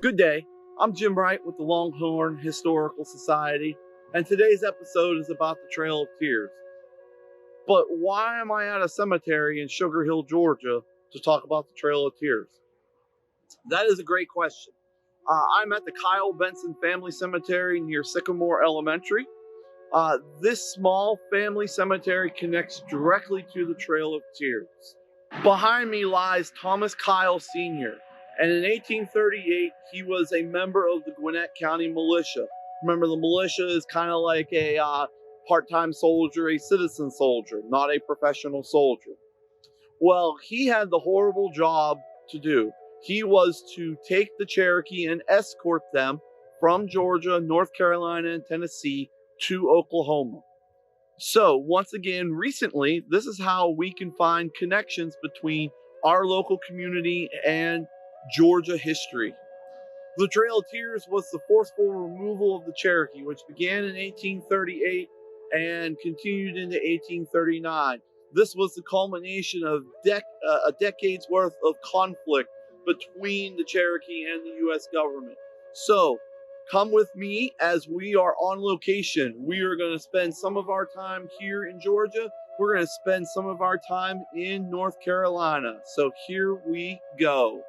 Good day. I'm Jim Wright with the Longhorn Historical Society, and today's episode is about the Trail of Tears. But why am I at a cemetery in Sugar Hill, Georgia, to talk about the Trail of Tears? That is a great question. I'm at the Kyle Benson Family Cemetery near Sycamore Elementary. This small family cemetery connects directly to the Trail of Tears. Behind me lies Thomas Kyle Sr., and in 1838, he was a member of the Gwinnett County Militia. Remember, the militia is kind of like a part-time soldier, a citizen soldier, not a professional soldier. Well, he had the horrible job to do. He was to take the Cherokee and escort them from Georgia, North Carolina, and Tennessee to Oklahoma. So, once again, recently, this is how we can find connections between our local community and Georgia history. The Trail of Tears was the forceful removal of the Cherokee, which began in 1838 and continued into 1839. This was the culmination of a decade's worth of conflict between the Cherokee and the U.S. government. So, come with me as we are on location. We are going to spend some of our time here in Georgia. We're going to spend some of our time in North Carolina. So here we go.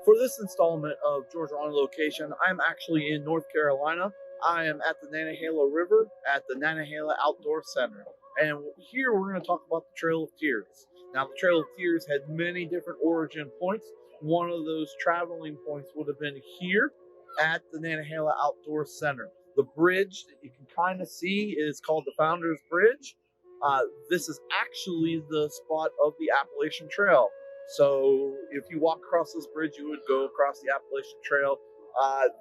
For this installment of Georgia on Location, I'm actually in North Carolina. I am at the Nantahala River at the Nantahala Outdoor Center. And here we're going to talk about the Trail of Tears. Now, the Trail of Tears had many different origin points. One of those traveling points would have been here at the Nantahala Outdoor Center. The bridge that you can kind of see is called the Founders Bridge. This is actually the spot of the Appalachian Trail. So if you walk across this bridge, you would go across the Appalachian Trail.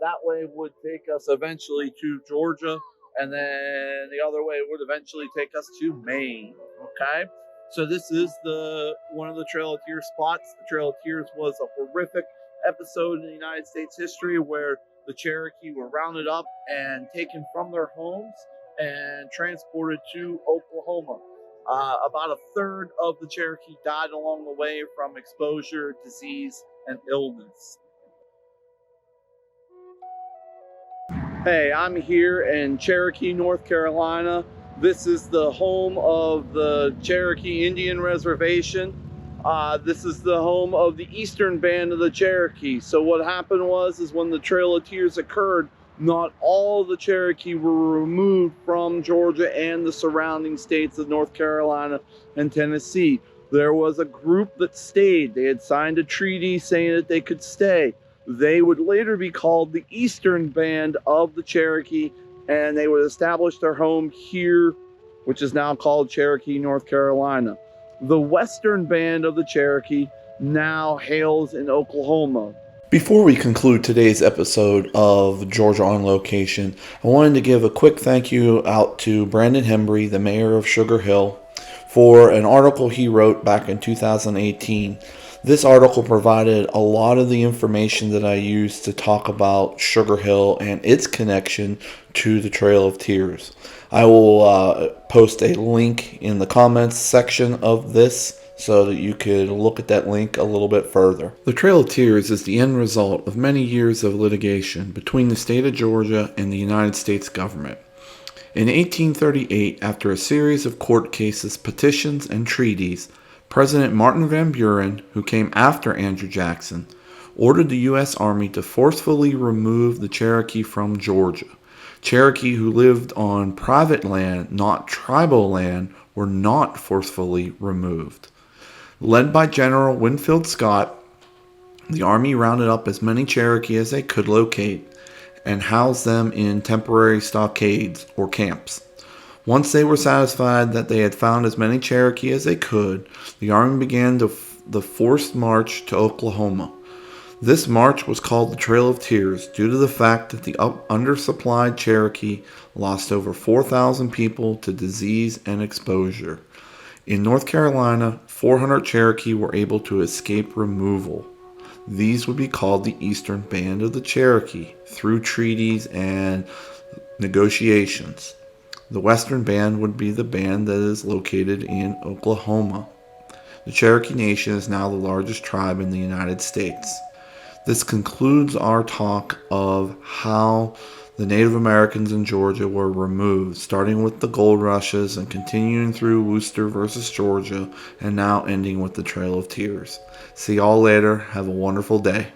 That way would take us eventually to Georgia, and then the other way would eventually take us to Maine. Okay? So this is one of the Trail of Tears spots. The Trail of Tears was a horrific episode in the United States history where the Cherokee were rounded up and taken from their homes and transported to Oklahoma. About a third of the Cherokee died along the way from exposure, disease, and illness. Hey, I'm here in Cherokee, North Carolina. This is the home of the Cherokee Indian Reservation. This is the home of the Eastern Band of the Cherokee. So what happened is when the Trail of Tears occurred, not all the Cherokee were removed from Georgia and the surrounding states of North Carolina and Tennessee. There was a group that stayed. They had signed a treaty saying that they could stay. They would later be called the Eastern Band of the Cherokee, and they would establish their home here, which is now called Cherokee, North Carolina. The Western Band of the Cherokee now hails in Oklahoma. Before we conclude today's episode of Georgia on Location, I wanted to give a quick thank you out to Brandon Hembry, the mayor of Sugar Hill, for an article he wrote back in 2018. This article provided a lot of the information that I used to talk about Sugar Hill and its connection to the Trail of Tears. I will post a link in the comments section of this so that you could look at that link a little bit further. The Trail of Tears is the end result of many years of litigation between the state of Georgia and the United States government. In 1838, after a series of court cases, petitions, and treaties, President Martin Van Buren, who came after Andrew Jackson, ordered the U.S. Army to forcefully remove the Cherokee from Georgia. Cherokee who lived on private land, not tribal land, were not forcefully removed. Led by General Winfield Scott, the Army rounded up as many Cherokee as they could locate and housed them in temporary stockades or camps. Once they were satisfied that they had found as many Cherokee as they could, the Army began the forced march to Oklahoma. This march was called the Trail of Tears due to the fact that the undersupplied Cherokee lost over 4,000 people to disease and exposure. In North Carolina, 400 Cherokee were able to escape removal. These would be called the Eastern Band of the Cherokee through treaties and negotiations. The Western Band would be the band that is located in Oklahoma. The Cherokee Nation is now the largest tribe in the United States. This concludes our talk of how the Native Americans in Georgia were removed, starting with the gold rushes and continuing through Worcester versus Georgia, and now ending with the Trail of Tears. See y'all later. Have a wonderful day.